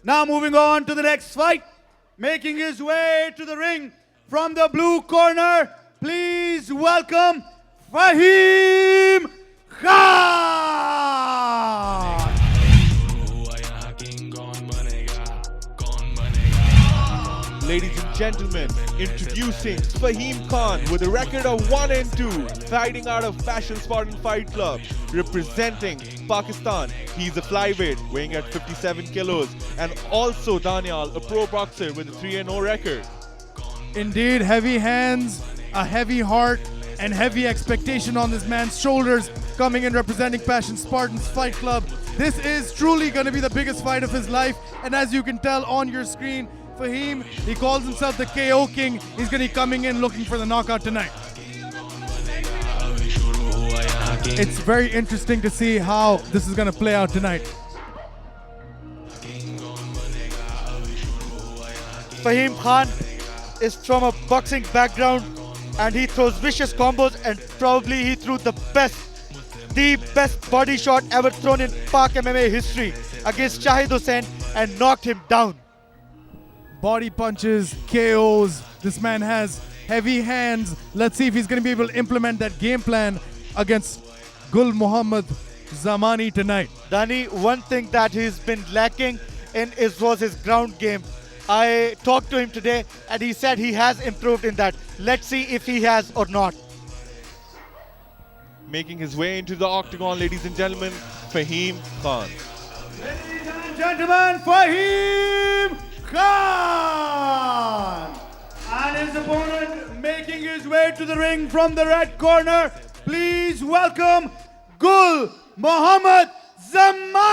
Now moving on to the next fight. Making his way to the ring from the blue corner, please welcome Fahim Khan. Ladies and gentlemen, introducing Fahim Khan with a record of 1-2, fighting out of Passion Spartan Fight Club, representing Pakistan. He's a flyweight, weighing at 57 kilos, and also Daniel, a pro boxer with a 3-0 record. Indeed, heavy hands, a heavy heart, and heavy expectation on this man's shoulders, coming in representing Passion Spartans Fight Club. This is truly going to be the biggest fight of his life, and as you can tell on your screen, Fahim, he calls himself the KO King. He's going to be coming in looking for the knockout tonight. It's very interesting to see how this is going to play out tonight. Fahim Khan is from a boxing background and he throws vicious combos, and probably he threw the best body shot ever thrown in Pak MMA history against Shahid Hussain and knocked him down. Body punches, KOs. This man has heavy hands. Let's see if he's going to be able to implement that game plan against Gul Muhammad Zamani tonight. Dani, one thing that he's been lacking in was his ground game. I talked to him today and he said he has improved in that. Let's see if he has or not. Making his way into the octagon, ladies and gentlemen, Fahim Khan. Ladies and gentlemen, Fahim Khan! And his opponent making his way to the ring from the red corner, please welcome Gul Muhammad Zamani!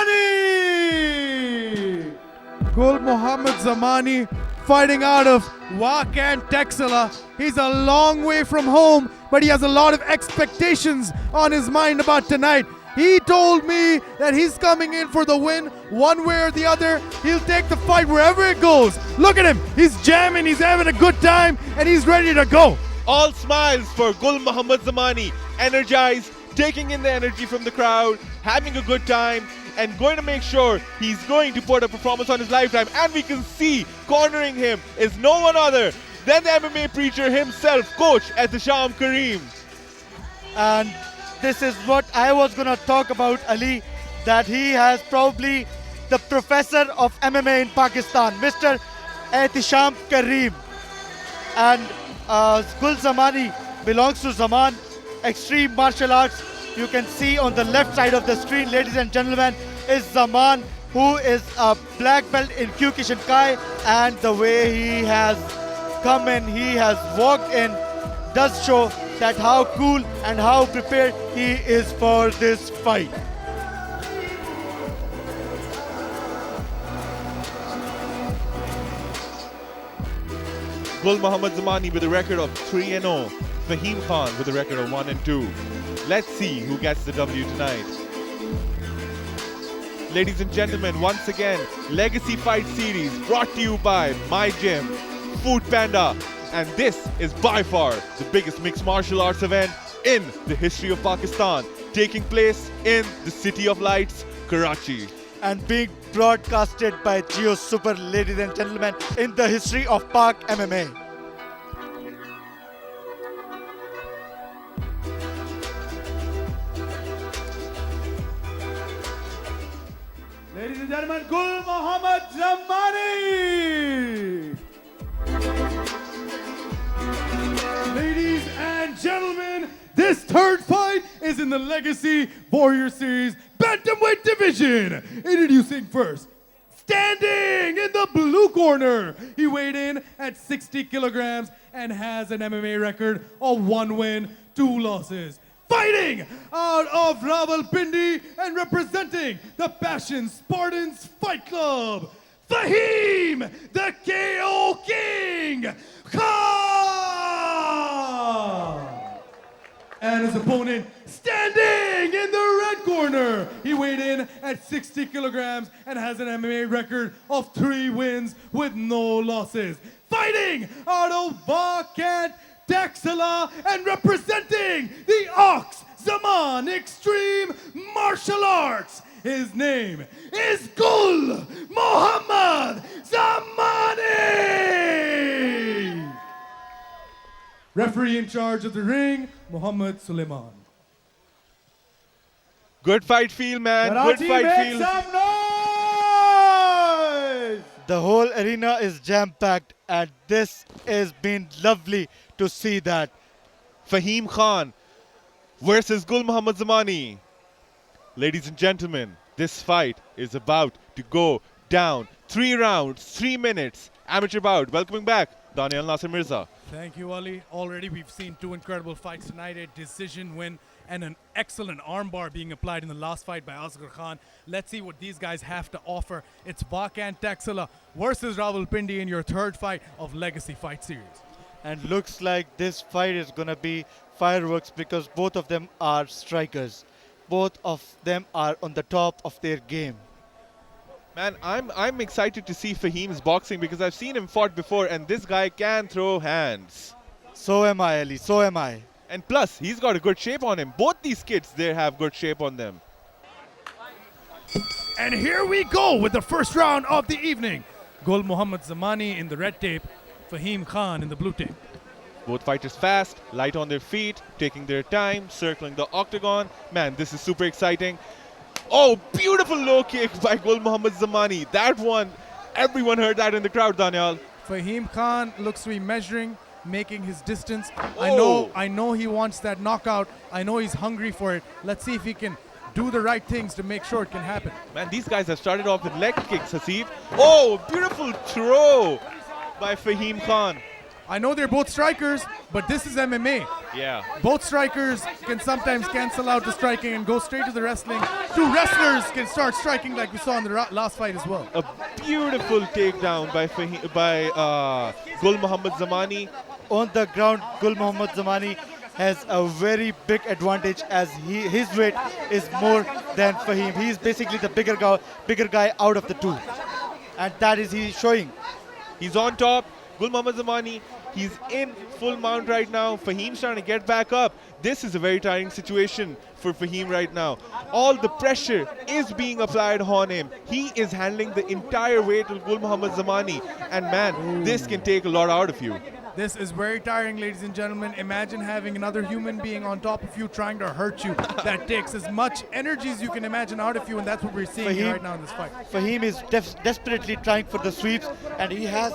Gul Muhammad Zamani fighting out of Wakand Texala. He's a long way from home, but he has a lot of expectations on his mind about tonight. He told me that he's coming in for the win one way or the other. He'll take the fight wherever it goes. Look at him. He's jamming. He's having a good time, and he's ready to go. All smiles for Gul Muhammad Zamani, energized, taking in the energy from the crowd, having a good time, and going to make sure he's going to put a performance on his lifetime. And we can see cornering him is no one other than the MMA preacher himself, Coach Ehtisham Kareem. And this is what I was going to talk about, Ali, that he has probably the professor of MMA in Pakistan, Mr. Ehtisham Kareem. And Gul Zamani belongs to Zaman Extreme Martial Arts. You can see on the left side of the screen, ladies and gentlemen, is Zaman, who is a black belt in Kyokushin Kai, and the way he has come in, he has walked in, does show that how cool and how prepared he is for this fight. Gul Muhammad Zamani with a record of 3-0. Fahim Khan with a record of 1-2. Let's see who gets the W tonight. Ladies and gentlemen, once again, Legacy Fight Series brought to you by My Gym, Food Panda, and this is by far the biggest mixed martial arts event in the history of Pakistan, taking place in the City of Lights, Karachi. And being broadcasted by Geo Super, ladies and gentlemen, in the history of Pak MMA. Ladies and gentlemen, Gul Muhammad Zamani! Ladies and gentlemen, this third fight is in the Legacy Warrior Series Bantamweight Division. Introducing first, standing in the blue corner. He weighed in at 60 kilograms and has an MMA record of 1 win, 2 losses. Fighting out of Rawalpindi and representing the Passion Spartans Fight Club, Fahim, the KO King, Khan! And his opponent standing in the red corner. He weighed in at 60 kilograms and has an MMA record of 3 wins with no losses. Fighting out of Vakant Texala and representing the Ox Zaman Extreme Martial Arts. His name is Gul Muhammad Zamani. Referee in charge of the ring, Muhammad Suleiman. Good fight feel, man. Good Karachi, fight make feel. some noise! The whole arena is jam-packed, and this has been lovely to see that. Fahim Khan versus Gul Muhammad Zamani. Ladies and gentlemen, this fight is about to go down. 3 rounds, 3 minutes. Amateur bout. Welcoming back Daniel Nasser Mirza. Thank you, Ali. Already we've seen 2 incredible fights tonight, a decision win and an excellent armbar being applied in the last fight by Asghar Khan. Let's see what these guys have to offer. It's Bakan Taxila versus Rawalpindi in your 3rd fight of Legacy Fight Series. And looks like this fight is gonna be fireworks because both of them are strikers. Both of them are on the top of their game. Man, I'm excited to see Fahim's boxing because I've seen him fought before and this guy can throw hands. So am I, Ali. So am I. And plus, he's got a good shape on him. Both these kids, they have good shape on them. And here we go with the first round of the evening. Gul Muhammad Zamani in the red tape, Fahim Khan in the blue tape. Both fighters fast, light on their feet, taking their time, circling the octagon. Man, this is super exciting. Oh, beautiful low kick by Gul Muhammad Zamani. That one, everyone heard that in the crowd, Daniel. Fahim Khan looks to be measuring, making his distance. Oh. I know he wants that knockout. I know he's hungry for it. Let's see if he can do the right things to make sure it can happen. Man, these guys have started off with leg kicks, Hasib. Oh, beautiful throw by Fahim Khan. I know they're both strikers, but this is MMA. Yeah. Both strikers can sometimes cancel out the striking and go straight to the wrestling. 2 wrestlers can start striking like we saw in the last fight as well. A beautiful takedown by Gul Muhammad Zamani. On the ground, Gul Muhammad Zamani has a very big advantage as his weight is more than Fahim. He is basically the bigger guy out of the 2. And that is he's showing. He's on top. Gul Muhammad Zamani, he's in full mount right now. Fahim's trying to get back up. This is a very tiring situation for Fahim right now. All the pressure is being applied on him. He is handling the entire weight of Gul Muhammad Zamani. And man, this can take a lot out of you. This is very tiring, ladies and gentlemen. Imagine having another human being on top of you trying to hurt you. That takes as much energy as you can imagine out of you, and that's what we're seeing here right now in this fight. Fahim is desperately trying for the sweeps, and he has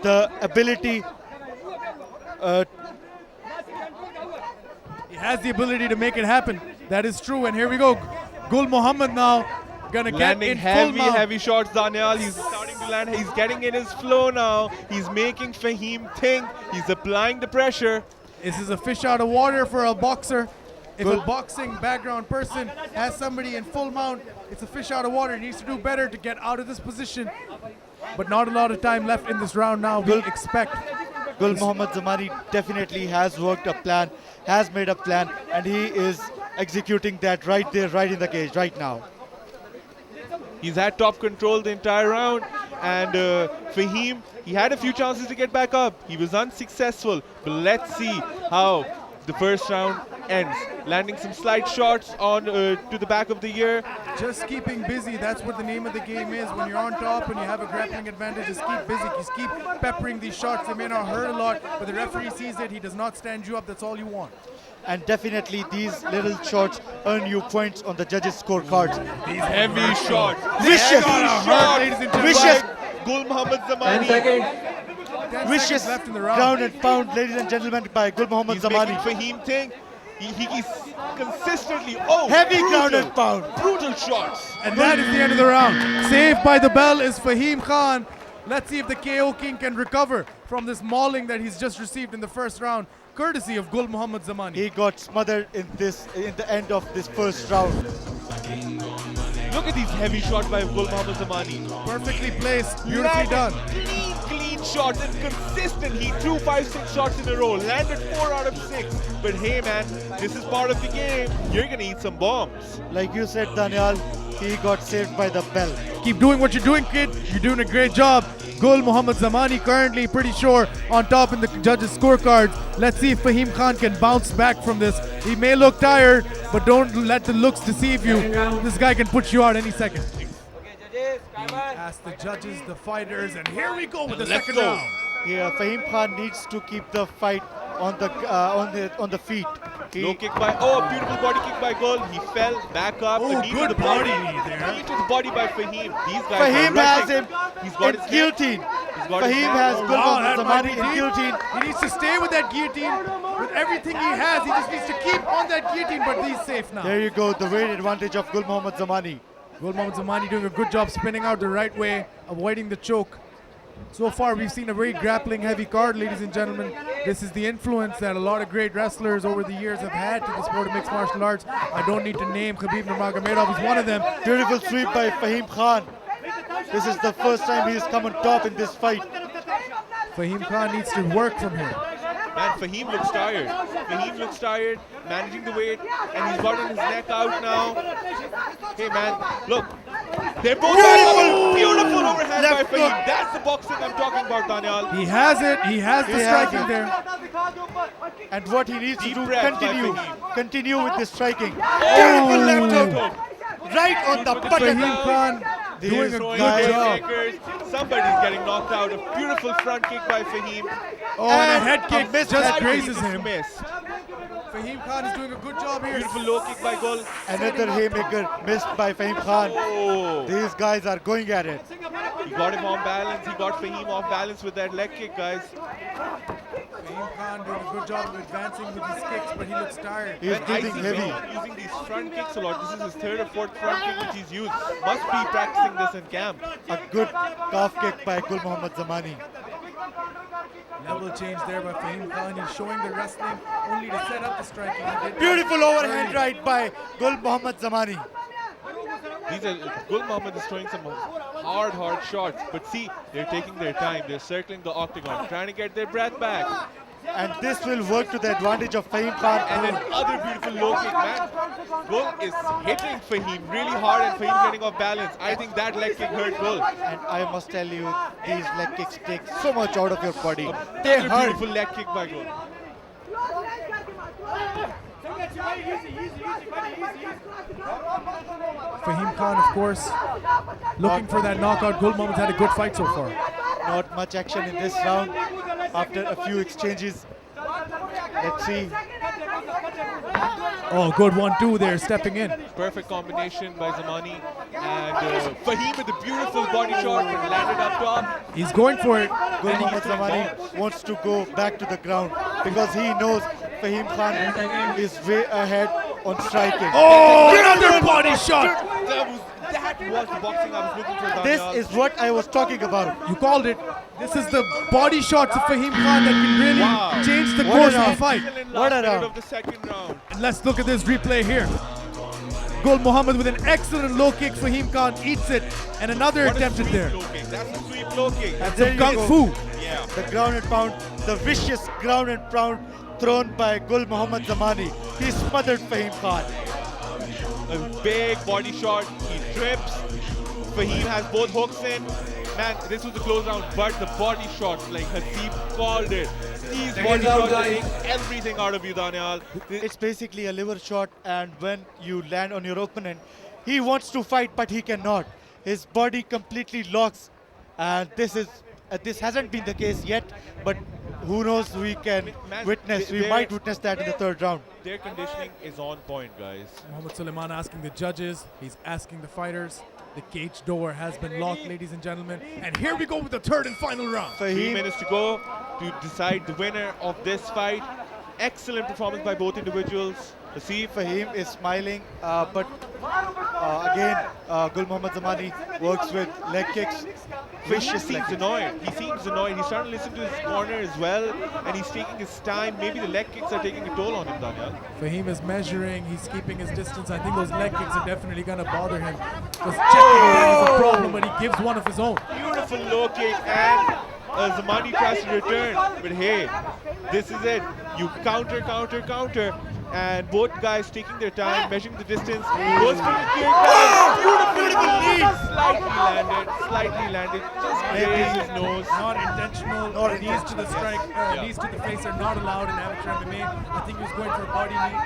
the ability. He has the ability to make it happen. That is true, and here we go. Gul Muhammad now gonna get Landing in full mount. heavy shots, Daniel. He's starting to land. He's getting in his flow now. He's making Fahim think. He's applying the pressure. This is a fish out of water for a boxer. If a boxing background person has somebody in full mount, it's a fish out of water. He needs to do better to get out of this position. But not a lot of time left in this round now. We expect. Gul Muhammad Zamani definitely has worked a plan, has made a plan, and he is executing that right there, right in the cage, right now. He's had top control the entire round, and Fahim, he had a few chances to get back up. He was unsuccessful, but let's see how the first round ends. Landing some slight shots on to the back of the ear. Just keeping busy, that's what the name of the game is. When you're on top and you have a grappling advantage, just keep busy, just keep peppering these shots. They may not hurt a lot, but the referee sees it, he does not stand you up, that's all you want. And definitely these little shots earn you points on the judges' scorecards. These heavy shots. Vicious shot, ladies and gentlemen. Vicious, Gul Muhammad 10 Zamani. seconds. 10 vicious seconds left in the round. ground and pound, ladies and gentlemen, by Gul Muhammad He's making Zamani. Fahim think. He's consistently, Heavy brutal, ground and pound. brutal shots. And that is the end of the round. Saved by the bell is Fahim Khan. Let's see if the KO King can recover from this mauling that he's just received in the first round, courtesy of Gul Muhammad Zamani. He got smothered in the end of this first round. Look at these heavy shots by Gul Muhammad Zamani. Perfectly placed, beautifully done. Clean shots and consistent. He threw 5-6 shots in a row, landed 4 out of 6. But hey man, this is part of the game. You're gonna eat some bombs. Like you said, Daniel, he got saved by the bell. Keep doing what you're doing, kid. You're doing a great job. Gul Muhammad Zamani currently pretty sure on top in the judges' scorecards. Let's see if Fahim Khan can bounce back from this. He may look tired, but don't let the looks deceive you. This guy can put you out any second. Ask the judges, the fighters, and here we go with the second round. Yeah, Fahim Khan needs to keep the fight on the feet. Low kick by, beautiful body kick by Gul. He fell back up. Oh, a knee good to the body body. knee there. Knee to the body by Fahim. These guys Fahim are has rushing. him He's got in his neck. guillotine. He's got his Fahim neck. has Oh, Gul wow, Muhammad that might Zamani be in deep. guillotine. He needs to stay with that guillotine. With everything he has, he just needs to keep on that guillotine, but he's safe now. There you go, the weight advantage of Gul Muhammad Zamani. Gul Muhammad Zamani doing a good job spinning out the right way, avoiding the choke. So far, we've seen a very grappling heavy card, ladies and gentlemen. This is the influence that a lot of great wrestlers over the years have had to the sport of mixed martial arts. I don't need to name Khabib Nurmagomedov, he's one of them. Beautiful sweep by Fahim Khan. This is the first time he's come on top in this fight. Fahim Khan needs to work from here. Man, Fahim looks tired. Fahim looks tired, managing the weight, and he's gotten his neck out now. Hey man, look. They're both beautiful overhand by Left Fahim. hook. That's the boxing I'm talking about, Daniel. He has it, he has the He has striking it. there. And what he needs Deep to do, breath by continue with the striking. Beautiful left hook. Right on the button. Fahim Khan doing a Throwing good the job. haymakers. Somebody's getting knocked out. A beautiful front kick by Fahim. Oh, and a And head a kick missed just head grazes Just him. missed. Fahim Khan is doing a good job here. Beautiful low kick by Gul. Another haymaker missed by Fahim Khan. Oh, These guys are going at it. he got him on balance. He got Fahim off balance with that leg kick, guys. Fahim Khan doing a good job of advancing with his kicks, but he looks tired. He's And I breathing see heavy. Fahim using these front kicks a lot. This is his third or fourth front kick which he's used. Must be practicing this in camp. A good calf kick by Gul Muhammad Zamani. Level change there by Fahim Khan. He's showing the wrestling only to set up the striking. He did that Beautiful overhand early. right by Gul Muhammad Zamani. These are Gul Muhammad is throwing some hard shots. But see, they're taking their time. They're circling the octagon, trying to get their breath back. And this will work to the advantage of Fahim Khan. And then other beautiful low kick, man. Gul is hitting Fahim really hard and Fahim's getting off balance. I think that leg kick hurt Gul. And I must tell you, these leg kicks take so much out of your body. They Another hurt. beautiful leg kick by Gul. Fahim Khan, of course, looking for that knockout. Gul Muhammad's had a good fight so far. Not much action in this round after a few exchanges. Let's see. Oh, good 1-2 there, stepping in. Perfect combination by Zamani. And Fahim with a beautiful body shot but landed up top. He's going for it. Gul Muhammad Zamani wants to go back to the ground because he knows Fahim Khan is way ahead on striking. Oh, another body shot. That was the boxing I was looking for, This Daniel. is what I was talking about. You called it. This is the body shots of Fahim Khan that can really Wow. change the What course a of the round. fight. Still in What last a minute round. of the second round. And let's look at this replay here. Gul Muhammad with an excellent low kick. Fahim Khan eats it, and another What a attempted sweep there. low kick. That's a sweep low kick. That's There some you kung go. fu. Yeah. The ground and pound, the vicious ground and pound thrown by Gul Muhammad Zamani. He smothered Fahim Khan. A big body shot. He trips. Fahim has both hooks in. Man, this was a close round, but the body shots, like Hasib called it. These body shots take everything out of you, Daniel. It's basically a liver shot, and when you land on your opponent, he wants to fight, but he cannot. His body completely locks, and this hasn't been the case yet, but who knows, we can Man, witness. We they're- might witness that in the third round. Their conditioning is on point, guys. Muhammad Suleiman asking the judges. He's asking the fighters. The cage door has been locked, ladies and gentlemen. And here we go with the third and final round. 3 Fahim, minutes to go to decide the winner of this fight. Excellent performance by both individuals. Hasib, Fahim is smiling, but again, Gul Muhammad Zamani works with leg kicks. Fahim Vicious leg seems kicks. annoyed. He seems annoyed. He's trying to listen to his corner as well, and he's taking his time. Maybe the leg kicks are taking a toll on him, Daniel. Fahim is measuring. He's keeping his distance. I think those leg kicks are definitely going to bother him. Because checking again is a problem, but he gives one of his own. Beautiful low kick, and Zamani tries to return. But hey, this is it. You counter. and both guys taking their time, measuring the distance. Goes for the kick. Beautiful knee. Slightly landed. Just grazed his nose. Not intentional. Knees to the strike, knees to the face are not allowed in amateur MMA. I think he was going for a body knee.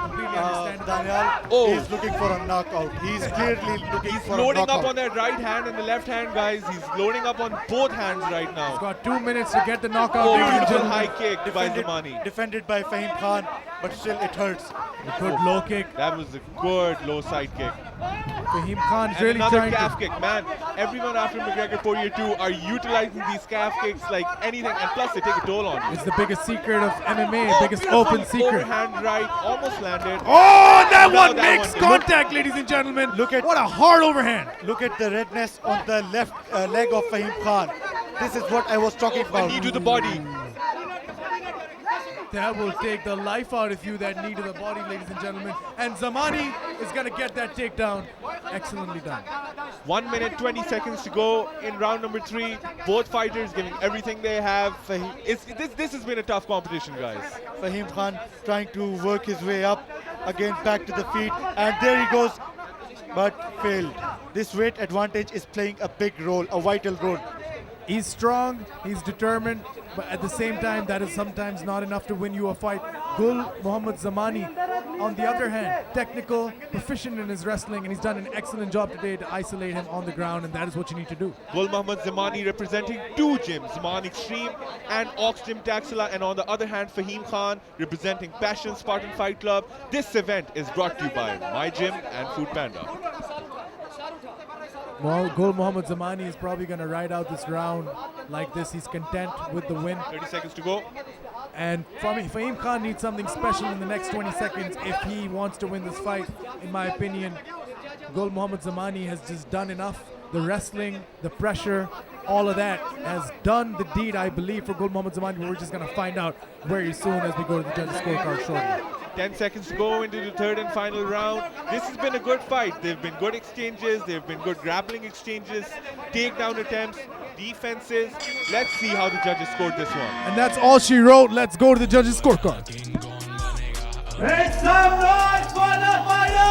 Completely understandable. Daniel is looking for a knockout. He's clearly looking for a Loading knockout. up on that right hand and the left hand, guys. He's loading up on both hands right He's now. got 2 minutes to get the knockout. Oh, ladies and beautiful gentlemen. high kick by Zamani. Defended by Fahim Khan, but still it hurts. A good low kick. That was a good low side kick. Fahim Khan is And really another trying calf to. kick, man. Everyone after McGregor Poirier 2 are utilizing these calf kicks like anything, and plus they take a toll on you. It's the biggest secret of MMA, biggest open secret. Overhand right, almost landed. Oh, that Now one that makes one. contact, ladies and gentlemen. Look at- what a hard overhand. Look at the redness on the left leg of Fahim Khan. This is what I was talking A about. knee to the body. That will take the life out of you, that knee to the body, ladies and gentlemen. And Zamani is going to get that takedown. Excellently done. 1 minute 20 seconds to go in round number 3. Both fighters giving everything they have. This has been a tough competition, guys. Fahim Khan trying to work his way up, again back to the feet, and there he goes, but failed. This weight advantage is playing a big role, a vital role. He's strong, he's determined, but at the same time, that is sometimes not enough to win you a fight. Gul Muhammad Zamani, on the other hand, technical, proficient in his wrestling, and he's done an excellent job today to isolate him on the ground, and that is what you need to do. Gul Muhammad Zamani representing 2 gyms, Zaman Extreme and Ox Gym Taxila, and on the other hand, Fahim Khan representing Passion Spartan Fight Club. This event is brought to you by My Gym and Food Panda. Well, Gul Muhammad Zamani is probably going to ride out this round like this. He's content with the win. 30 seconds to go. And Fahim Khan needs something special in the next 20 seconds if he wants to win this fight. In my opinion, Gul Muhammad Zamani has just done enough. The wrestling, the pressure, all of that has done the deed, I believe, for Gul Muhammad Zamani. But we're just going to find out very soon as we go to the judges' scorecard shortly. 10 seconds to go into the third and final round. This has been a good fight. There have been good exchanges. There have been good grappling exchanges, takedown attempts, defenses. Let's see how the judges scored this one. And that's all she wrote. Let's go to the judges' scorecard. Make some noise for the fighter!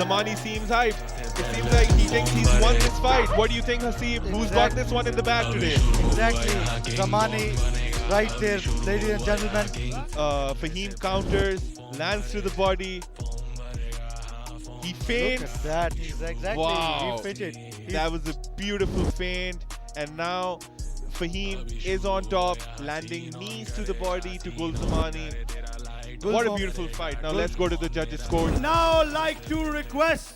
Zamani seems hyped. It seems like he thinks he's won this fight. What do you think, Haseeb? Who's got this one in the bag today? Exactly, Zamani right there, ladies and gentlemen. Fahim counters, lands to the body. He Look feints. at that, he's exactly, Wow. he fitted. That was a beautiful feint. And now Fahim is on top, landing knees to the body to Gul Zamani. What a beautiful fight. Now let's go to the judges' scores. Now like to request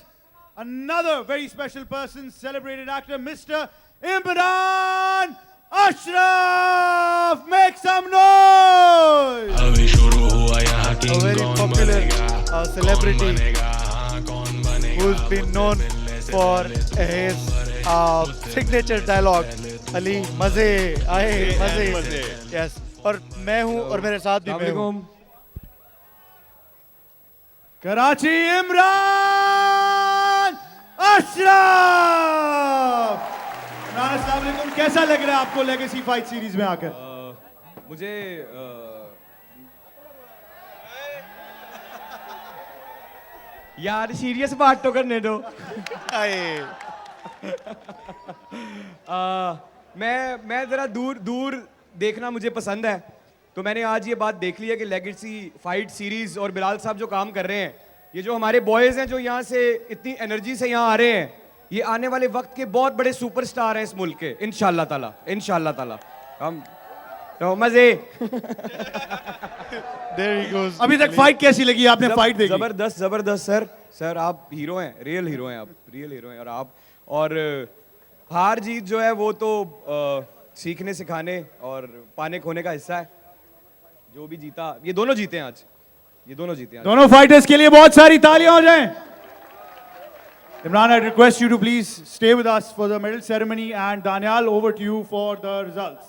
another very special person, celebrated actor, Mr. Imran Ashraf. Make some noise! A very popular celebrity who's been known for his signature dialogue, Ali मजे आए मजे. मजे. Yes, और मैं हूँ और मेरे साथ भी मैं हूँ. Karachi Imran Ashraf. Imran, अस्सलाम वालेकुम. कैसा लग रहा है आपको लेगेसी फाइट सीरीज में आकर? मुझे यार सीरियस बात तो करने दो. आए. मैं ज़रा दूर दूर देखना मुझे पसंद है, तो मैंने आज ये बात देख ली है कि लेगेसी फाइट सीरीज़ और बिलाल साहब जो काम कर रहे हैं, ये जो हमारे बॉयज़ हैं जो यहाँ से इतनी एनर्जी से यहाँ आ रहे हैं, ये आने वाले वक्त के बहुत बड़े सुपरस्टार हैं इस मुल्क के, इंशाल्लाह ताला. हम तो मज़े. There he goes. अभी तक फाइट कैसी लगी आपने? फाइट देखी? जबरदस्त सर आप हीरो हैं, रियल हीरो हैं आप, रियल हीरो हैं. और हार जीत जो है वो तो सीखने सिखाने और पाने खोने का हिस्सा है. जो भी जीता, ये दोनों जीते हैं आज, दोनों फाइटर्स के लिए बहुत सारी तालियां हो जाएं. Imran, I request you to please stay with us for the medal ceremony, and Daniel, over to you for the results.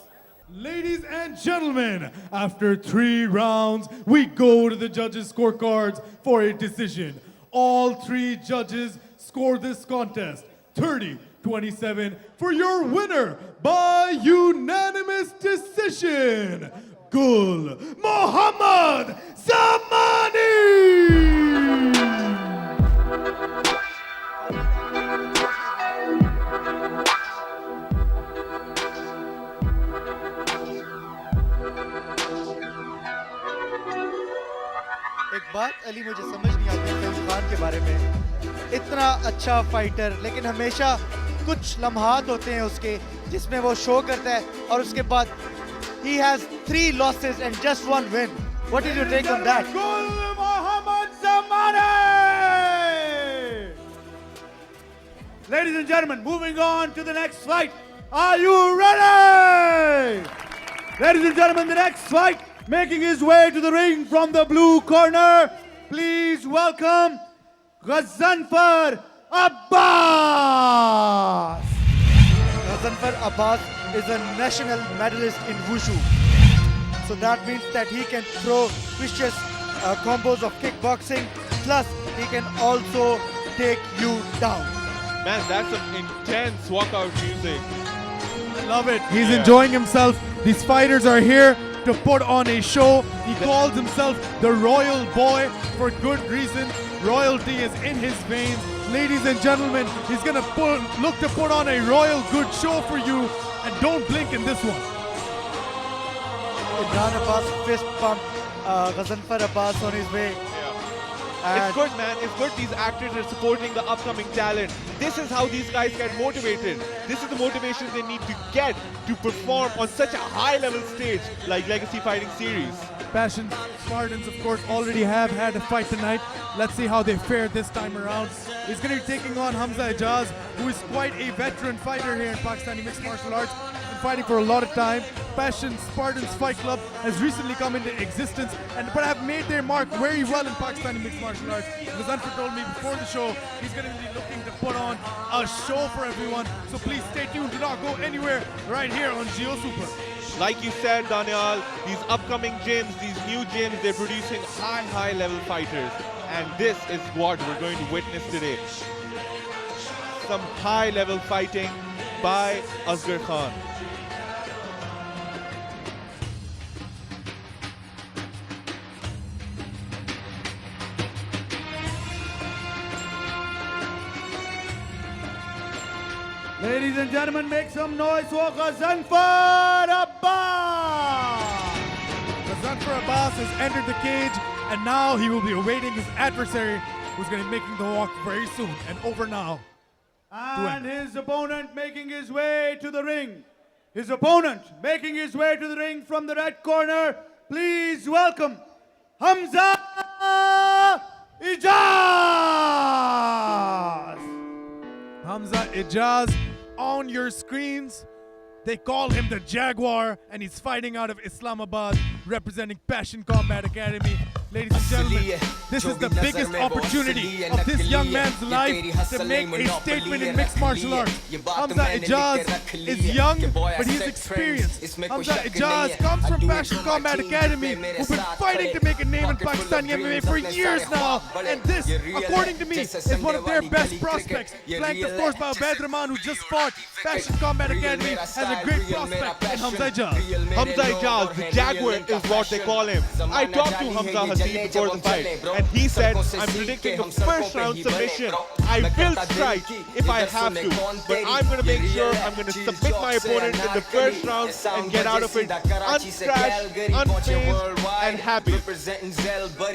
Ladies and gentlemen, after 3 rounds, we go to the judges' scorecards for a decision. All 3 judges scored this contest 30-27 for your winner by unanimous decision. Gul Muhammad Zamani. एक बात अली मुझे समझ नहीं आती फहीम खान के बारे में, इतना अच्छा फाइटर लेकिन हमेशा कुछ लम्हात होते हैं उसके जिसमें वो शो करता है और उसके बाद he has 3 losses and just 1 win. What is your take on that? Gul Muhammad Zamani! Ladies and gentlemen, moving on to the next fight. Are you ready? Ladies and gentlemen, the next fight, making his way to the ring from the blue corner. Please welcome Ghazanfar Abbas. Ghazanfar Abbas is a national medalist in Wushu. So that means that he can throw vicious combos of kickboxing, plus he can also take you down. Man, that's some intense walkout music. Love it. He's enjoying himself. These fighters are here to put on a show. He calls himself the Royal Boy for good reason. Royalty is in his veins. Ladies and gentlemen, he's gonna look to put on a royal good show for you. And don't blink in this one. Imran Abbas fist pumped Ghazanfar Abbas on his way. It's good, man. It's good these actors are supporting the upcoming talent. This is how these guys get motivated. This is the motivation they need to get to perform on such a high-level stage like Legacy Fighting Series. Passion Spartans, of course, already have had a fight tonight. Let's see how they fare this time around. He's going to be taking on Hamza Ijaz, who is quite a veteran fighter here in Pakistani mixed martial arts. Been fighting for a lot of time. Passion Spartans Fight Club has recently come into existence but have made their mark very well in Pakistani mixed martial arts. Ghazanfar told me before the show he's going to be looking to put on a show for everyone. So please stay tuned. Do not go anywhere right here on Geo Super. Like you said, Daniel, these upcoming gyms, these new gyms, they're producing high-level fighters. And this is what we're going to witness today. Some high-level fighting by Asghar Khan. Ladies and gentlemen, make some noise for Ghazanfar Abbas. Ghazanfar Abbas has entered the cage, and now he will be awaiting his adversary, who's going to be making the walk very soon and over now. And his opponent making his way to the ring. His opponent making his way to the ring from the red corner. Please welcome Hamza Ijaz. Hamza Ijaz on your screens. They call him the Jaguar, and he's fighting out of Islamabad, representing Passion Combat Academy. Ladies and gentlemen, this is the biggest opportunity of this young man's life to make a statement in mixed martial arts. Hamza Ijaz is young, but he's experienced. Hamza Ijaz comes from Passion Combat Academy, who've been fighting to make a name in Pakistani MMA for years now. And this, according to me, is one of their best prospects. Flanked, of course, by Ubaid Rahman, who just fought. Passion Combat Academy has a great prospect in Hamza Ijaz. Hamza Ijaz, the Jaguar is what they call him. I talked to Hamza Hasib before the fight, and he said, I'm predicting a first round submission. I will strike if I have to, but I'm going to make sure I'm going to submit my opponent in the first round and get out of it unscratched, unfazed, and happy.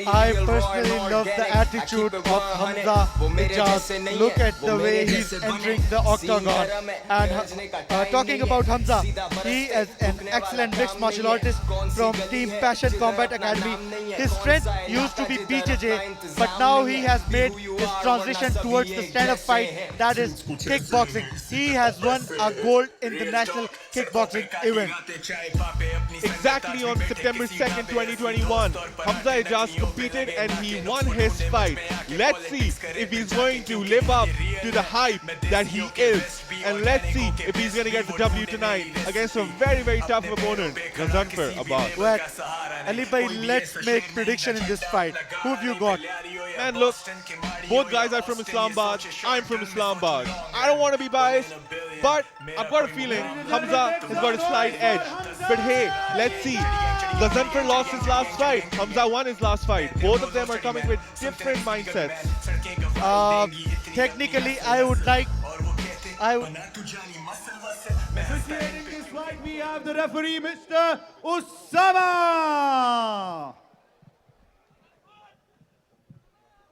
I personally love the attitude of Hamza Ijaz. Look at the way he's entering the octagon. And talking about Hamza, he is an excellent mixed martial artist from Team Passion Combat Academy. His strength used to be BJJ, but now he has made his transition towards the stand-up fight, that is kickboxing. He has won a gold in the national kickboxing event. Exactly on September 2nd, 2021, Hamza Ijaz competed and he won his fight. Let's see if he's going to live up to the hype that he is. And let's see if he's going to get the W tonight against a very, very tough opponent, Ghazanfar Abbas. Well, Ali bhai, let's make prediction in this fight. Who have you got? Man, look, both guys are from Islamabad. I'm from Islamabad. I don't want to be biased, but I've got a feeling Hamza has got a slight edge. But hey, let's see. Ghazanfar lost his last fight. Hamza won his last fight. Both of them are coming with different mindsets. Technically, I would Officiating this fight, we have the referee, Mr. Usama.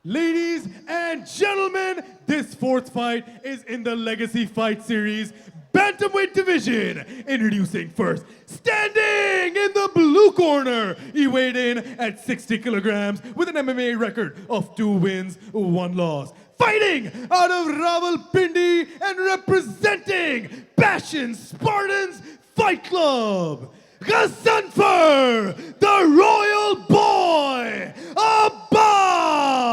Ladies and gentlemen, this fourth fight is in the Legacy Fight Series Bantamweight Division. Introducing first, standing in the blue corner, he weighed in at 60 kilograms with an MMA record of 2 wins, 1 loss. Fighting out of Rawalpindi and representing Passion Spartans Fight Club, Ghazanfar, the Royal Boy Abbas.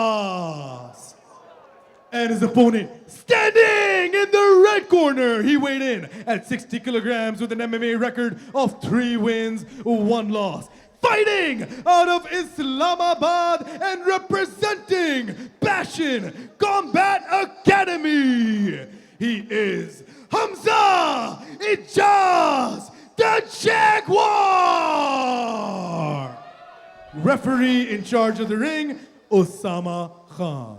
And his opponent, standing in the red corner, he weighed in at 60 kilograms with an MMA record of 3 wins, 1 loss. Fighting out of Islamabad and representing Passion Combat Academy, he is Hamza Ijaz, the Jaguar. Referee in charge of the ring, Osama Khan.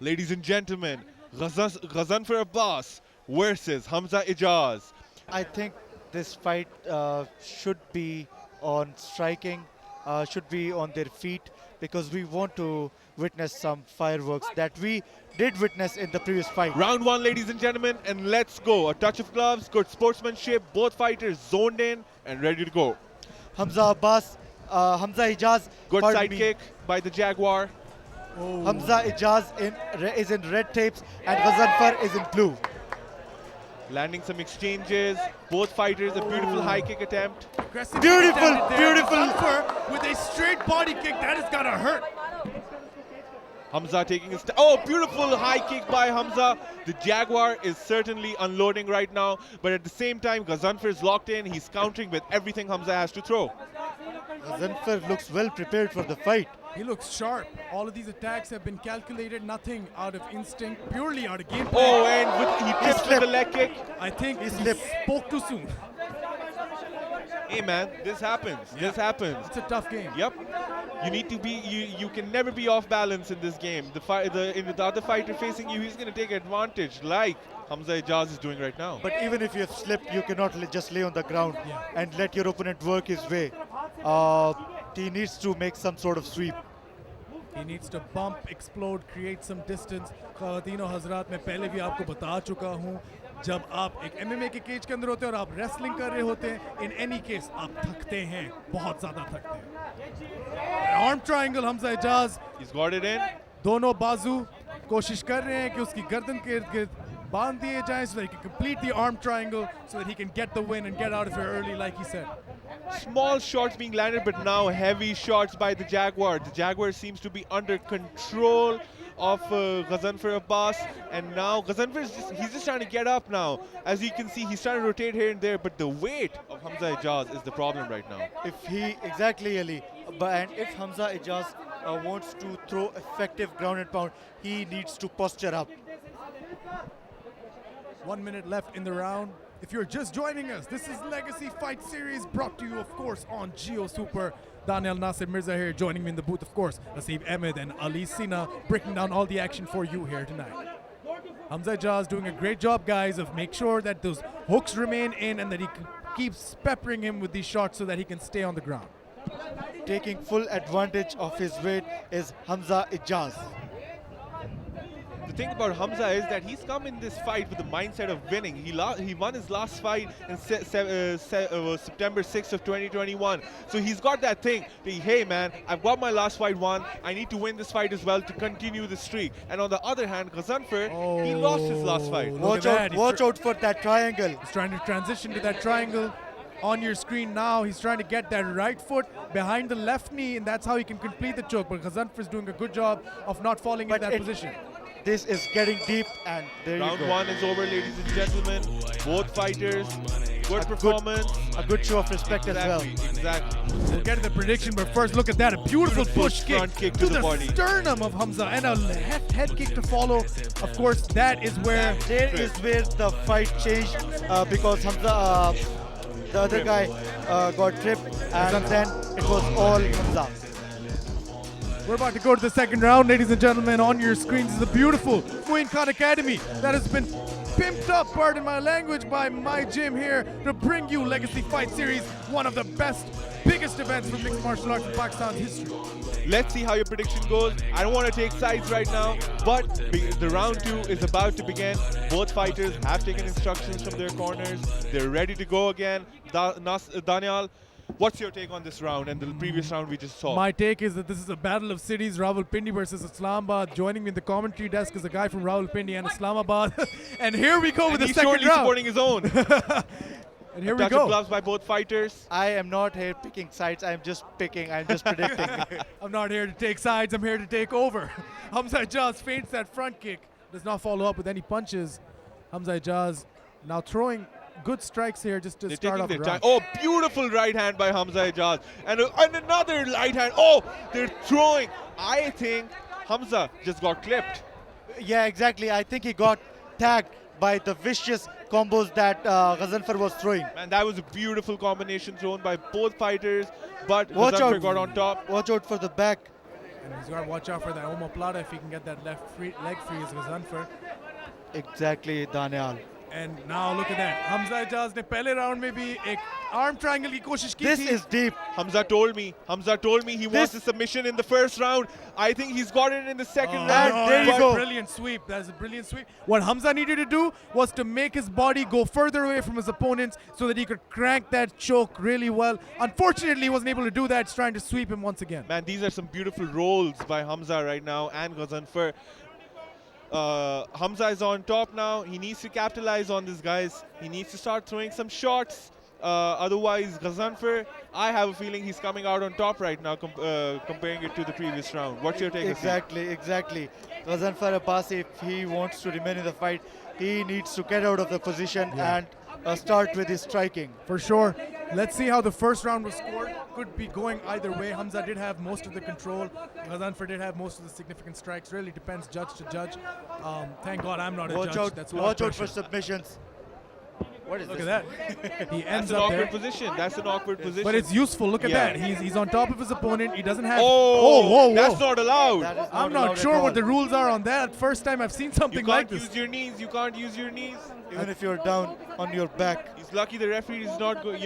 Ladies and gentlemen, Ghazanfar Abbas versus Hamza Ijaz. I think this fight should be on striking, should be on their feet, because we want to witness some fireworks that we did witness in the previous fight. Round 1, ladies and gentlemen, and let's go. A touch of gloves, good sportsmanship, both fighters zoned in and ready to go. Hamza Ijaz, Good pardon side me, kick by the Jaguar. Hamza Ijaz is in red tapes and Ghazanfar is in blue. Landing some exchanges. Both fighters a beautiful high kick attempt. Aggressive Beautiful, kick there. beautiful. Ghazanfar with a straight body kick. That has gotta hurt. Hamza taking a step. Oh, beautiful high kick by Hamza. The Jaguar is certainly unloading right now, but at the same time, Ghazanfar is locked in. He's countering with everything Hamza has to throw. Ghazanfar looks well prepared for the fight. He looks sharp. All of these attacks have been calculated, nothing out of instinct, purely out of game plan. Oh, and he tips with the leg kick. I think he slipped. spoke too soon. Hey man, this happens. This happens. It's a tough game. Yep. You need to be. You can never be off balance in this game. The other fighter facing you, he's gonna take advantage, like Hamza Ijaz is doing right now. But even if you have slipped, you cannot just lay on the ground Yeah. and let your opponent work his way. He needs to make some sort of sweep. He needs to bump, explode, create some distance. ख़वातीनो हज़रात मैं पहले भी आपको बता चुका हूँ, जब आप एक MMA के केज के अंदर होते हैं और आप रेसलिंग कर रहे होते हैं, in any case आप थकते हैं, बहुत ज़्यादा थकते हैं. Arm triangle Hamza Ijaz, He's got it in. दोनों बाजू कोशिश कर रहे हैं कि उसकी गर्दन के इर्द-गिर्द बांध दिए जाएं so that he can complete the arm triangle, so that he can get the win and get out of here early, like he said. Small shots being landed, but now heavy shots by the Jaguar. The Jaguar seems to be under control of Ghazanfar Abbas, and now Ghazanfar is just trying to get up now. As you can see, he's trying to rotate here and there, but the weight of Hamza Ijaz is the problem right now. Exactly, Ali. And if Hamza Ijaz wants to throw effective ground and pound, he needs to posture up. 1 minute left in the round. If you're just joining us, this is Legacy Fight Series, brought to you, of course, on Geo Super. Daniel Nasir Mirza here, joining me in the booth, of course. Naseeb Ahmed and Ali Sina breaking down all the action for you here tonight. Hamza Ijaz doing a great job, guys, of make sure that those hooks remain in and that he keeps peppering him with these shots so that he can stay on the ground. Taking full advantage of his weight is Hamza Ijaz. The thing about Hamza is that he's come in this fight with the mindset of winning. He won his last fight in September 6th of 2021. So he's got that thing. Hey man, I've got my last fight won. I need to win this fight as well to continue the streak. And on the other hand, Ghazanfar, he lost his last fight. Look at that. Watch out for that triangle. He's trying to transition to that triangle. On your screen now, he's trying to get that right foot behind the left knee, and that's how he can complete the choke. But Ghazanfar is doing a good job of not falling in that position. This is getting deep, and there Round you go. 1 is over, ladies and gentlemen. Both fighters, good performance. A good show of respect as well. Exactly. We'll get to the prediction, but first look at that. A beautiful push kick front kick to to the the body. sternum of Hamza, and a head kick to follow. Of course, that is where There is where the fight changed because Hamza, the other guy got tripped, and then it was all Hamza. We're about to go to the second round, ladies and gentlemen. On your screens is the beautiful Muin Khan Academy that has been pimped up, pardon my language, by my gym here to bring you Legacy Fight Series, one of the best, biggest events for mixed martial arts in Pakistan's history. Let's see how your prediction goes. I don't want to take sides right now, but the round 2 is about to begin. Both fighters have taken instructions from their corners. They're ready to go again. Daniel, what's your take on this round and the previous round we just saw? My take is that this is a battle of cities, Rawalpindi versus Islamabad. Joining me in the commentary desk is a guy from Rawalpindi and Islamabad. And here we go with the he's second surely round. supporting his own. And here we Touch of go. gloves by both fighters. I am not here picking sides. I'm just picking. I'm just predicting. I'm not here to take sides, I'm here to take over. Hamza Ijaz feints that front kick, does not follow up with any punches. Hamza Ijaz now throwing good strikes here just to They're start taking off their the time. round. Oh, beautiful right hand by Hamza Ijaz. And another right hand. Oh, they're throwing. I think Hamza just got clipped. Yeah, exactly. I think he got tagged by the vicious combos that Ghazanfar was throwing. Man, that was a beautiful combination thrown by both fighters. But Watch Ghazanfar out. got on top. Watch out for the back. And he's got to watch out for that omoplata if he can get that leg free as Ghazanfar. Exactly, Daniel. And now look at that. Hamza Ijaz ne pehle round mein bhi ek arm triangle ki koshish ki This thi. is deep. Hamza told me he wants a submission in the first round. I think he's got it in the second Oh, round. no, there you that's go. a brilliant sweep. That's a brilliant sweep. What Hamza needed to do was to make his body go further away from his opponents so that he could crank that choke really well. Unfortunately, he wasn't able to do that. He's trying to sweep him once again. Man, these are some beautiful rolls by Hamza right now and Ghazanfar. Hamza is on top now. He needs to capitalize on this, guys. He needs to start throwing some shots. Otherwise, Ghazanfar, I have a feeling he's coming out on top right now comparing it to the previous round. What's your take? Exactly, exactly. Ghazanfar Abbasi, if he wants to remain in the fight, he needs to get out of the position and start with his striking. For sure. Let's see how the first round was scored. Could be going either way. Hamza did have most of the control. Ghazanfar did have most of the significant strikes. Really depends judge to judge. Thank God I'm not a Watch judge. out, That's a lot watch of out for pressure. submissions. What is Look this? at that. He That's ends an up awkward there. position. That's an awkward position. But it's useful. Look at Yeah. that. He's on top of his opponent. He doesn't have. Oh, whoa, whoa. that's not allowed. That is I'm allowed not at sure all. what the rules are on that. First time I've seen You something like can't this. use your knees. You can't use your knees. Even if you're down on your back. He's lucky the referee is not, going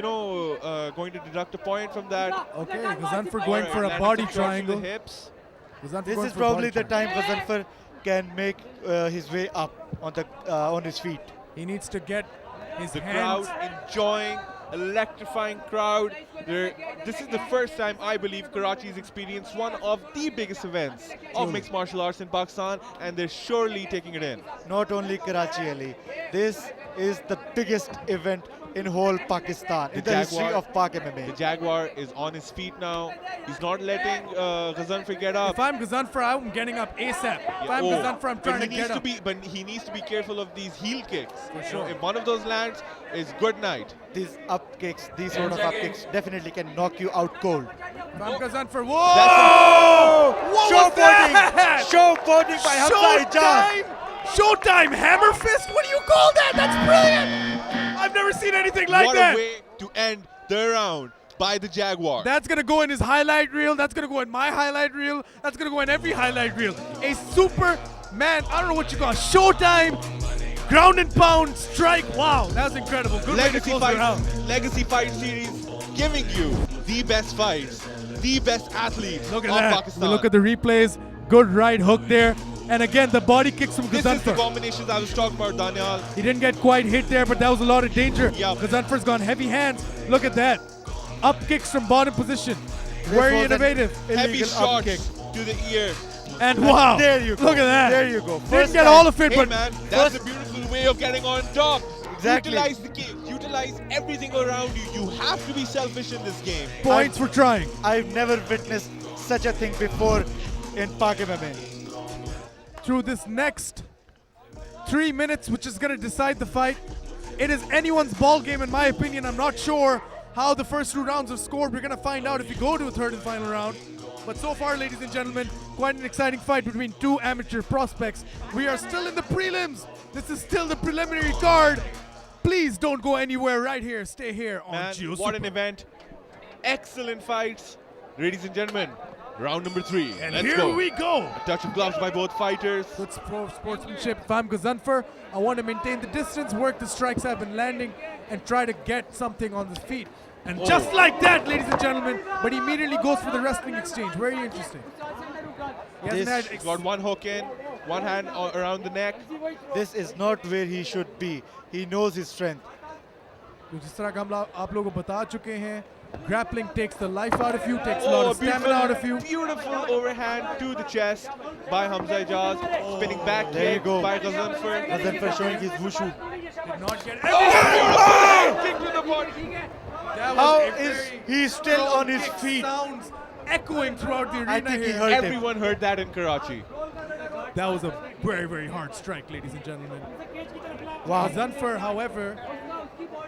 to deduct a point from that. Okay, Ghazanfar going Alright, for a landed body some shots from triangle. the hips. Ghazanfar This going is for a body probably the triangle. time Ghazanfar can make his way up on his feet. He needs to get his The hands. crowd enjoying, electrifying crowd. This is the first time I believe Karachi's experienced one of the biggest events of mixed martial arts in Pakistan, and they're surely taking it in. Not only Karachi, Ali. This is the biggest event in whole Pakistan, in the history Jaguar- of Pak The MMA. Jaguar is on his feet now. He's not letting Ghazanfar get up. If I'm Ghazanfar, I'm getting up ASAP. If I'm Oh, Ghazanfar, I'm but trying he to needs get up. But he needs to be careful of these heel kicks. For sure. If one of those lands, is good night. These up kicks, these sort of up kicks definitely can knock you out cold. If I'm Ghazanfar, That's whoa! What Show was that? boarding! Show boarding by Hamza Ijaz! Showtime! Showtime! Hammer fist? What do you call that? That's brilliant! I've never seen anything like what that. a way to end the round by the Jaguar. That's gonna go in his highlight reel. That's gonna go in my highlight reel. That's gonna go in every highlight reel. A super man, I don't know what you call it, Showtime, ground and pound strike. Wow, that was incredible. Good way to Legacy close the round. Legacy Fight Series giving you the best fights, the best athletes Look at of that. Pakistan. We look at the replays. Good right hook there. And again, the body kicks from This is the Ghazanfar. combinations I was talking about, Daniel. He didn't get quite hit there, but that was a lot of danger. Yep. Ghazanfar's gone heavy hands. Look at that. Up kicks from bottom position. Very was an innovative. Heavy Illegal up shots kick. to the ear. And wow. There you go. Look at that. There you go. Didn't First get time. all of it, Hey but man, that's a beautiful way of getting on top. Exactly. Utilize the game. Utilize everything around you. You have to be selfish in this game. points for trying. I've never witnessed such a thing before in Pak MMA. Through this next 3 minutes, which is going to decide the fight. It is anyone's ball game, in my opinion. I'm not sure how the first 2 rounds have scored. We're going to find out if we go to a third and final round. But so far, ladies and gentlemen, quite an exciting fight between 2 amateur prospects. We are still in the prelims. This is still the preliminary card. Please don't go anywhere right here. Stay here on Man, Geo what an Super. event. Excellent fights. Ladies and gentlemen, round number 3. And Let's here go. we go. A touch of gloves by both fighters. Good sportsmanship. If I'm Gazanfar, I want to maintain the distance, work the strikes I've been landing, and try to get something on the feet. And just like that, ladies and gentlemen, but he immediately goes for the wrestling exchange. Very interesting. He hasn't had He's got one hook in, one hand around the neck. This is not where he should be. He knows his strength. तो जिस तरह का हम आप लोगों को बता चुके हैं, grappling takes the life out of you, takes a lot of stamina out of you. Beautiful overhand to the chest by Hamza Ijaz. Spinning back There you kick go. by Gazanfar. Gazanfar showing his wushu. Did not get Kick to the body. That was How a is very he still strong on his kick. feet? Sounds echoing throughout the arena I think he here. hurt him. Everyone heard that in Karachi. That was a very, very hard strike, ladies and gentlemen. Wow. Gazanfar, however,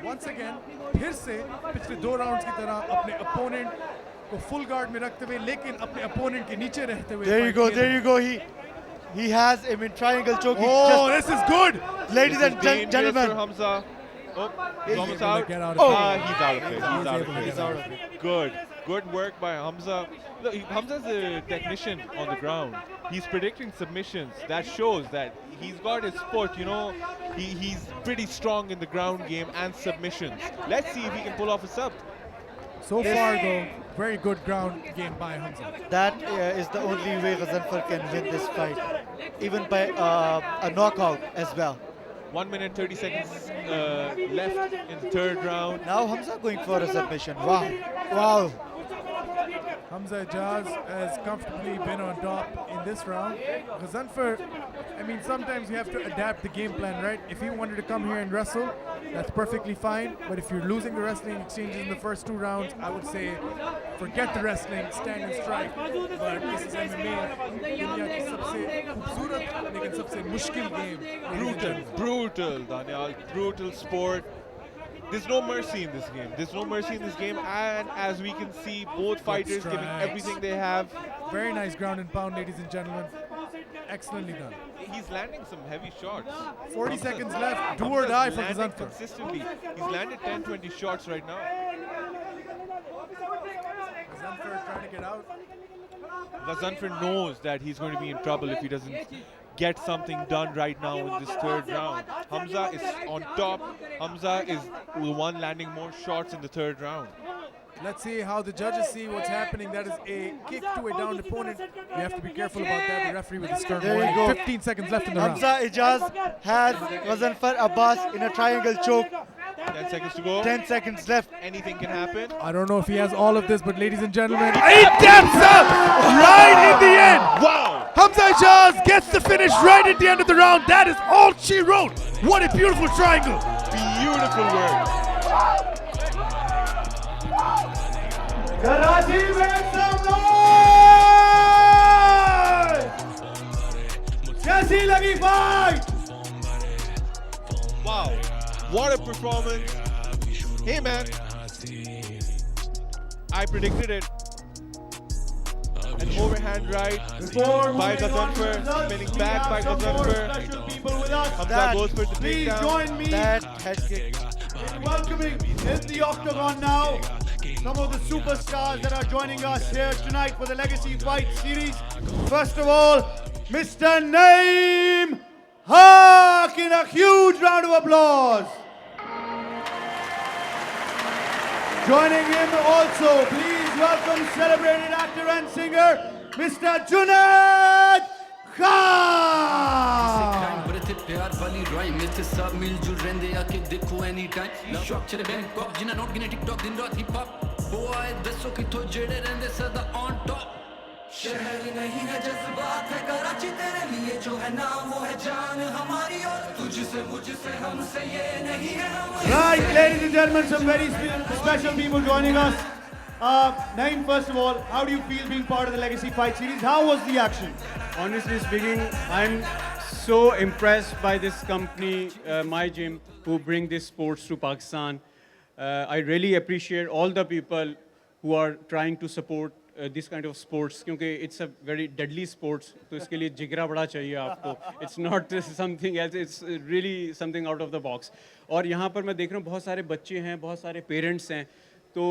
once again, फिर से पिछले 2 rounds की तरह अपने opponent को full guard में रखते हुए लेकिन अपने अपोनेंट के नीचे रहते हुए There you fight go, खेल there रहे you go. He has him in triangle choke. He Oh, just- this is good. ladies and Dangerous for gentlemen, Hamza. Oh, He's almost able to out. get out of Oh, it. he's out of it. He's out able to of get it. out of it. Good work by Hamza. Look, Hamza's a technician on the ground. He's predicting submissions. That shows that he's got his foot, you know. He's pretty strong in the ground game and submissions. Let's see if he can pull off a sub. So far, though, very good ground game by Hamza. that is the only way Gazanfar can win this fight. Even by a knockout as well. 1 minute 30 seconds left in the third round. Now Hamza going for a submission. Wow. Wow. Hamza Ijaz has comfortably been on top in this round. Gazanfar, I mean, sometimes you have to adapt the game plan, right? If he wanted to come here and wrestle, that's perfectly fine. But if you're losing the wrestling exchanges in the first 2 rounds, I would say forget the wrestling, stand and strike. But this is MMA. दुनिया की सबसे खूबसूरत लेकिन सबसे मुश्किल game. Brutal, Daniel. Brutal sport. There's no mercy in this game. There's no mercy in this game. And as we can see, both fighters giving strikes. everything they have. Very nice ground and pound, ladies and gentlemen. Excellently done. He's landing some heavy shots. 40 Hamza- seconds left. Do or Hamza's die for landing Gazanfar. consistently. He's landed 10-20 shots right now. Gazanfar trying to get out. Gazanfar knows that he's going to be in trouble if he doesn't get something done right now in this third round. Hamza is on top. Hamza is the one landing more shots in the third round. Let's see how the judges see what's happening. That is a kick to a downed opponent. We have to be careful about that. The referee with a stern There you warning. go. 15 seconds left in the round. Hamza Ijaz has Gazanfar Abbas in a triangle choke. 10 seconds to go. 10 seconds left. Anything can happen. I don't know if he has all of this, but ladies and gentlemen, he taps up right in the end. Wow! Hamza Ijaz gets the finish right at the end of the round. That is all she wrote. What a beautiful triangle. Beautiful work. Karachi, make some noise! कैसी लगी fight? Wow. What a performance. Hey man. I predicted it. An overhand right Before by moving on to Gazanfar. results, Spinning we back have by some more Gazanfar. special people with us. Hamza That- goes for the Please takedown. join me That head kick. in welcoming in the octagon now some of the superstars that are joining us here tonight for the Legacy Fight Series. First of all, Mr. Naeem Haq in a huge round of applause. Joining him also, please welcome celebrated actor and singer, Mr. Junaid Khan. बड़े प्यार वाली drawing में थे सब मिलजुल रहंदे आके देखो एनी टाइम शॉक चले बैंकॉक जिन्ना नोट गिने टिकटॉक दिन रात हिप हॉप बॉय दसो किथों जेड़े रहंदे सदा ऑन टॉप शहर नहीं है जज्बात है कराची तेरे लिए जो है नाम वो है जान हमारी और तुझसे मुझसे हमसे ये नहीं है हमारी Right, ladies and gentlemen, some very special people joining us. Naeem, first of all, how do you feel being part of the Legacy Fight Series? How was the action? Honestly speaking, I'm so impressed by this company, My Gym, who bring this sports to Pakistan. I really appreciate all the people who are trying to support this kind of sports, क्योंकि it's a very deadly sports, तो इसके लिए जिगरा बड़ा चाहिए आपको. It's not something else, it's really something out of the box. और यहाँ पर मैं देख रहा हूँ बहुत सारे बच्चे हैं, बहुत सारे पेरेंट्स हैं. तो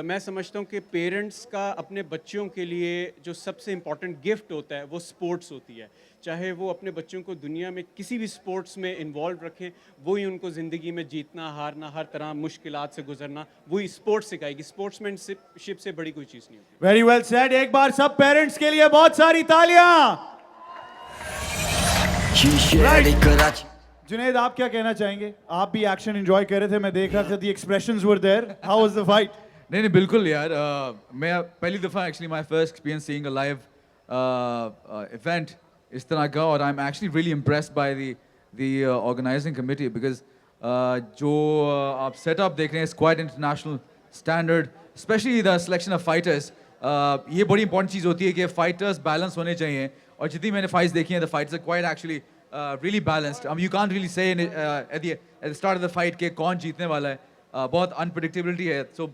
मैं समझता हूँ कि पेरेंट्स का अपने बच्चों के लिए जो सबसे इम्पॉर्टेंट गिफ्ट होता है वो स्पोर्ट्स होती है. चाहे वो अपने बच्चों को दुनिया में किसी भी स्पोर्ट्स में इन्वॉल्व रखें, वही उनको ज़िंदगी में जीतना, हारना, हर तरह मुश्किलात से गुजरना, वही स्पोर्ट्स सिखाएगी. स्पोर्ट्समैनशिप से बड़ी कोई चीज़ नहीं होती. Very well said. एक बार सब पेरेंट्स के लिए बहुत सारी तालियां. जुनेद, आप क्या कहना चाहेंगे? आप भी एक्शन एंजॉय कर रहे थे, मैं देख रहा था. The expressions were there. How was the fight? नहीं नहीं बिल्कुल यार. मैं पहली दफ़ा actually my first experience seeing a live event इस तरह का, और I am actually really impressed by the organising committee, because जो आप सेटअप देख रहे हैं is quite international standard, specially the selection of fighters. ये बड़ी इंपॉर्टेंट चीज़ होती है कि फाइटर्स बैलेंस होने चाहिए, और जितनी मैंने फाइट्स देखी हैं the fights are quite actually really balanced. You can't really say at the start of the fight कि कौन जीतने वाला है. बहुत unpredictability है. So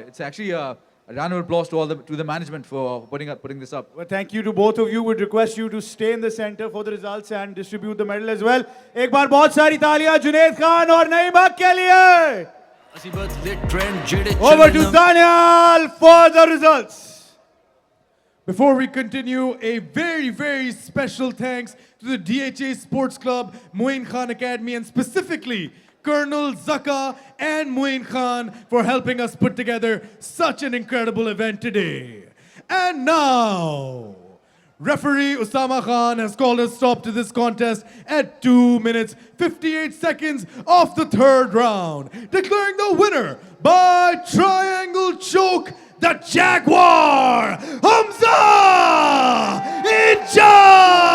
it's actually a round of applause to the management for putting this up. Well, thank you to both of you. Would request you to stay in the center for the results and distribute the medal as well. एक बार बहुत सारी तालियां जुनैद खान और नईम हक के लिए. Over to Daniel for the results. Before we continue, a very, very special thanks to the DHA Sports Club, Moin Khan Academy, and specifically Colonel Zaka and Moin Khan for helping us put together such an incredible event today. And now, referee Usama Khan has called a stop to this contest at 2 minutes 58 seconds of the third round, declaring the winner by triangle choke, the Jaguar, Hamza Ijaz!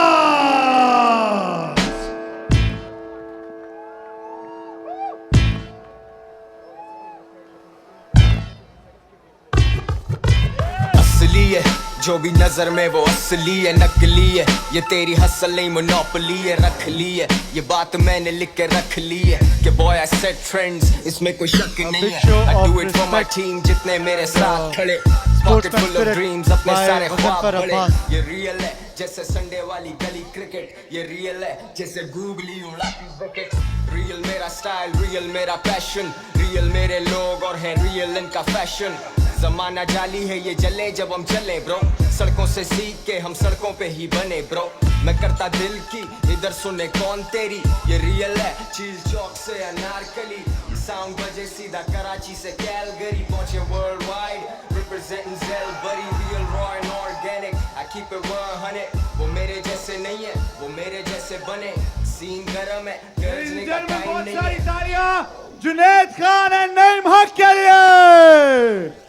असली है जो भी नजर में वो असली है, नकली है ये तेरी हसल नहीं मोनोपोली है. रख ली है ये बात मैंने लिख के रख ली है कि बॉय आई सेट ट्रेंड्स, इसमें कोई शक नहीं है. I do it for my team जितने मेरे साथ खड़े. पॉकेट फुल ऑफ ड्रीम्स, अपने सारे ख्वाब बड़े. ये रियल है जैसे संडे वाली गली क्रिकेट, ये रियल है जैसे गूगली उड़ाती विकेट. रियल मेरा स्टाइल, रियल मेरा पैशन, रियल मेरे लोग और है रियल इनका फैशन. जमाना जाली है ये जले जब हम चले ब्रो, सड़कों से सीख के हम सड़कों पे ही बने ब्रो. मैं करता दिल की इधर सुने कौन तेरी, ये रियल है चील चौक से अनारकली. साउंड बजे सीधा कराची से कैलगरी, पहुंचे वर्ल्ड वाइड रिप्रेजेंटिंग जेल बरी. Real raw and organic I keep it 100. वो मेरे जैसे नहीं है वो मेरे जैसे बने. सीन गरम है गरजने का टाइम नहीं है. जुनैद खान और नईम हक के लिए.